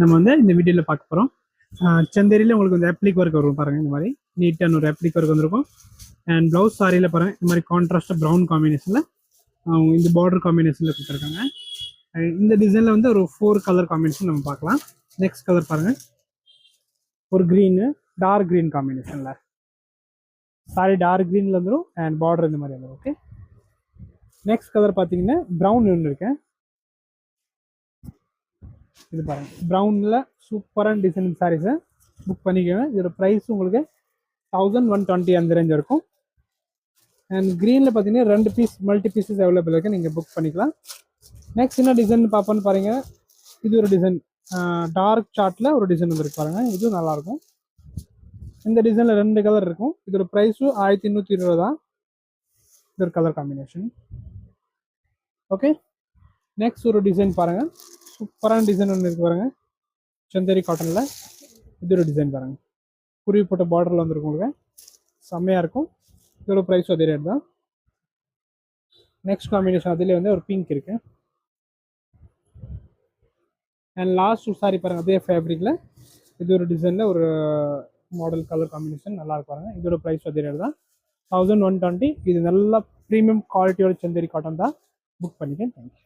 நம்ம வந்து இந்த வீடியோவில் பார்க்க போகிறோம். சந்தேரியில் உங்களுக்கு வந்து ரெப்ளிக் ஒர்க் வரும் பாருங்கள். இந்த மாதிரி நீட்டான ஒரு ரெப்ளிக் ஒர்க் வந்திருக்கும். அண்ட் ப்ளவுஸ் சாரியில் பாருங்கள், இந்த மாதிரி கான்ட்ராஸ்ட் ப்ரௌன் காம்பினேஷனில் இந்த பார்டர் காம்பினேஷனில் கொடுத்துருக்காங்க. இந்த டிசைனில் வந்து ஒரு 4 கலர் காம்பினேஷன் நம்ம பார்க்கலாம். நெக்ஸ்ட் கலர் பாருங்கள், ஒரு க்ரீனு டார்க் க்ரீன் காம்பினேஷனில் சாரி டார்க் க்ரீனில் வந்துடும். அண்ட் பார்டர் இந்த மாதிரி வந்துடும். ஓகே, நெக்ஸ்ட் கலர் பார்த்தீங்கன்னா ப்ரௌன் ஒன்று இருக்கேன். இது பாருங்கள், ப்ரௌனில் சூப்பரான டிசைனிங் சாரீஸை புக் பண்ணிக்கோங்க. இதோட ப்ரைஸ் உங்களுக்கு 1120 அந்த ரேஞ்ச் இருக்கும். அண்ட் க்ரீனில் பார்த்தீங்கன்னா 2 பீஸ் மல்டி பீசஸ் அவைலபிள் இருக்குது, நீங்கள் புக் பண்ணிக்கலாம். நெக்ஸ்ட் என்ன டிசைன் பார்ப்போன்னு பாருங்கள். இது ஒரு டிசைன் டார்க் சார்ட்டில் ஒரு டிசைன் வந்துருக்கு பாருங்கள். இதுவும் நல்லாயிருக்கும். இந்த டிசைனில் 2 கலர் இருக்கும். இதோட ப்ரைஸும் 1120 தான். இது ஒரு கலர் காம்பினேஷன். ஓகே, நெக்ஸ்ட் ஒரு டிசைன் பாருங்கள். சூப்பரான டிசைன் ஒன்று இருக்குது பாருங்கள், சந்தேரி காட்டனில். இது ஒரு டிசைன் பாருங்கள், குருவி போட்ட பார்டரில் வந்துருக்கும். உங்களுக்கு செம்மையாக இருக்கும். இதோட ப்ரைஸும் அதே ரேட் தான். நெக்ஸ்ட் காம்பினேஷன் அதிலே வந்து ஒரு பிங்க் இருக்குது. அண்ட் லாஸ்ட் சாரி பாருங்கள், அதே ஃபேப்ரிக்கில் இது ஒரு டிசைனில் ஒரு மாடல் கலர் காம்பினேஷன் நல்லா இருக்கு பாருங்கள். இதோட ப்ரைஸ் அதே ரேட் தான், 1120. இது நல்லா ப்ரீமியம் குவாலிட்டியோட சந்தேரி காட்டன் தான். புக் பண்ணிக்கேன். தேங்க்யூ.